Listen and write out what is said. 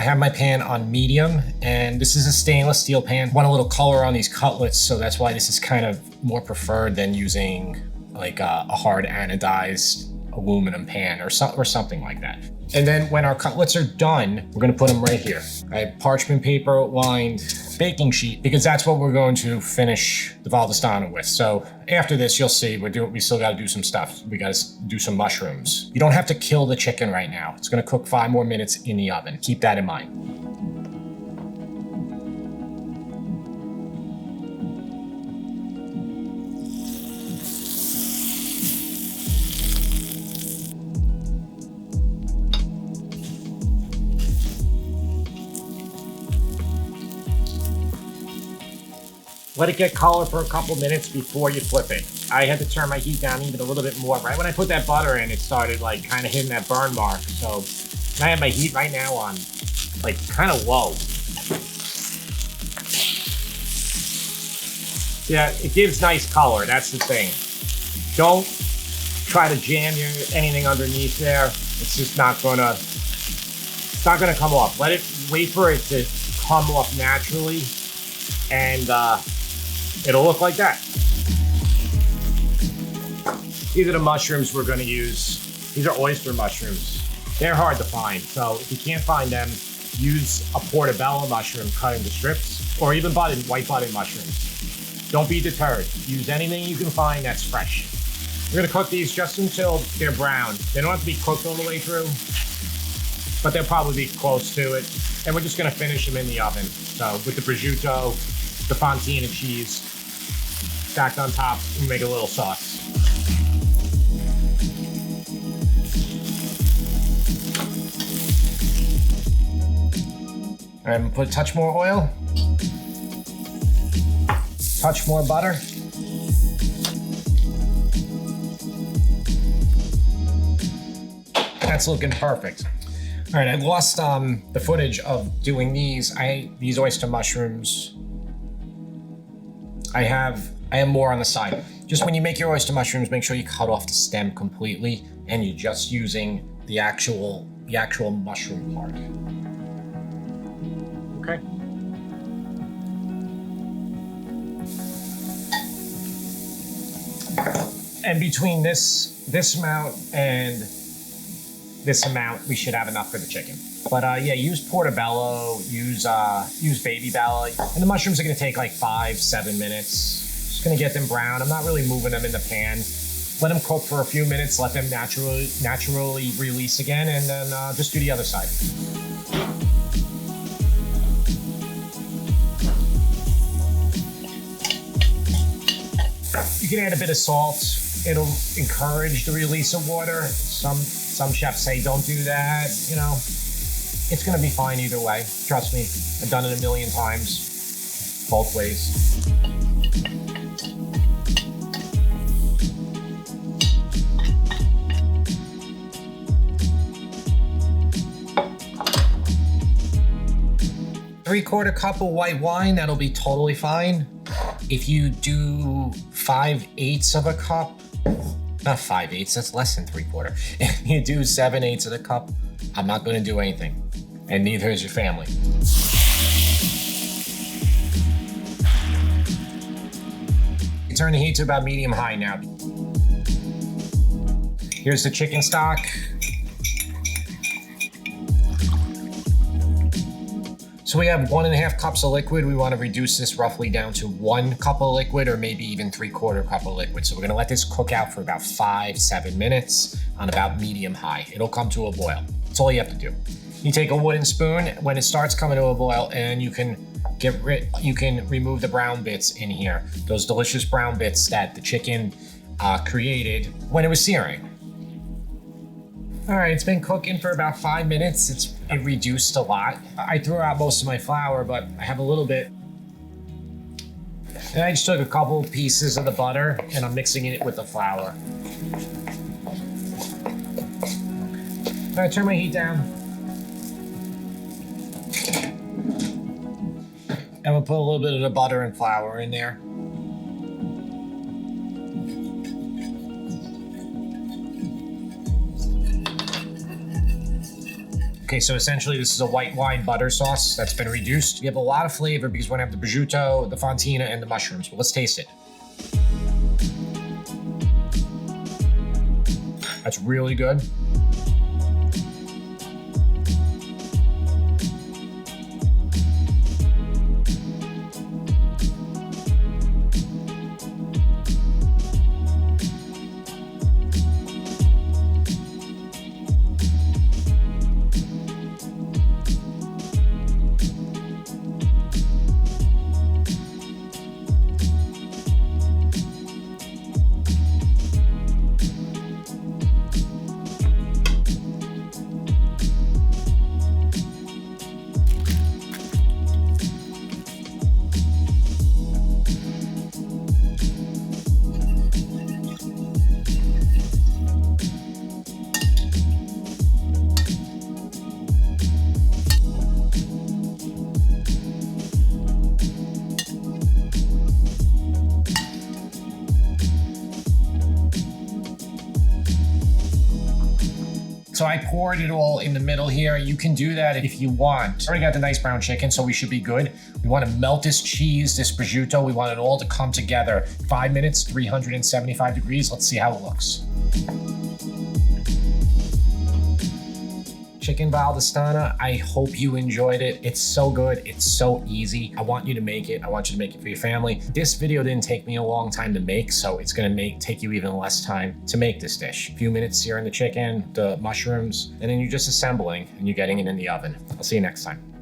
have my pan on medium, and this is a stainless steel pan. Want a little color on these cutlets, so that's why this is kind of more preferred than using like a hard anodized aluminum pan or something like that. And then when our cutlets are done, we're gonna put them right here. I have parchment paper lined baking sheet because that's what we're going to finish the Valdostana with. So after this, you'll see we still gotta do some stuff. We gotta do some mushrooms. You don't have to kill the chicken right now. It's gonna cook 5 more minutes in the oven. Keep that in mind. Let it get color for a couple minutes before you flip it. I had to turn my heat down even a little bit more. Right when I put that butter in, it started like kind of hitting that burn mark. So I have my heat right now on like kind of low. Yeah, it gives nice color, that's the thing. Don't try to jam anything underneath there. It's just not gonna come off. Wait for it to come off naturally, and it'll look like that. These are the mushrooms we're gonna use. These are oyster mushrooms. They're hard to find, so if you can't find them, use a portobello mushroom cut into strips, or even white button mushrooms. Don't be deterred. Use anything you can find that's fresh. We're gonna cook these just until they're brown. They don't have to be cooked all the way through, but they'll probably be close to it. And we're just gonna finish them in the oven. So with the prosciutto, the Fontina cheese, stacked on top, and make a little sauce. All right, I'm gonna put a touch more oil, touch more butter. That's looking perfect. All right, I lost the footage of doing these oyster mushrooms. I have more on the side. Just when you make your oyster mushrooms, make sure you cut off the stem completely and you're just using the actual mushroom part. Okay. And between this amount and this amount, we should have enough for the chicken. But yeah, use portobello, use baby bella, and the mushrooms are gonna take like 5-7 minutes. Just gonna get them brown. I'm not really moving them in the pan. Let them cook for a few minutes, let them naturally release again, and then just do the other side. You can add a bit of salt. It'll encourage the release of water. Some chefs say don't do that, you know. It's gonna be fine either way. Trust me, I've done it a million times, both ways. Three-quarter cup of white wine, that'll be totally fine. If you do 5/8 of a cup, not 5/8, that's less than three-quarter. If you do 7/8 of the cup, I'm not gonna do anything. And neither is your family. You turn the heat to about medium-high now. Here's the chicken stock. So we have 1.5 cups of liquid. We want to reduce this roughly down to 1 cup of liquid, or maybe even 3/4 cup of liquid. So we're gonna let this cook out for about 5-7 minutes on about medium-high. It'll come to a boil. That's all you have to do. You take a wooden spoon when it starts coming to a boil, and you can remove the brown bits in here. Those delicious brown bits that the chicken created when it was searing. All right, it's been cooking for about 5 minutes. It reduced a lot. I threw out most of my flour, but I have a little bit. And I just took a couple pieces of the butter and I'm mixing it with the flour. All right, turn my heat down. And we'll put a little bit of the butter and flour in there. Okay, so essentially this is a white wine butter sauce that's been reduced. We have a lot of flavor because we're gonna have the prosciutto, the fontina, and the mushrooms. But let's taste it. That's really good. So I poured it all in the middle here. You can do that if you want. Already got the nice brown chicken, so we should be good. We want to melt this cheese, this prosciutto. We want it all to come together. 5 minutes, 375 degrees. Let's see how it looks. Chicken Valdostana, I hope you enjoyed it. It's so good, it's so easy. I want you to make it. I want you to make it for your family. This video didn't take me a long time to make, so it's gonna take you even less time to make this dish. A few minutes searing the chicken, the mushrooms, and then you're just assembling and you're getting it in the oven. I'll see you next time.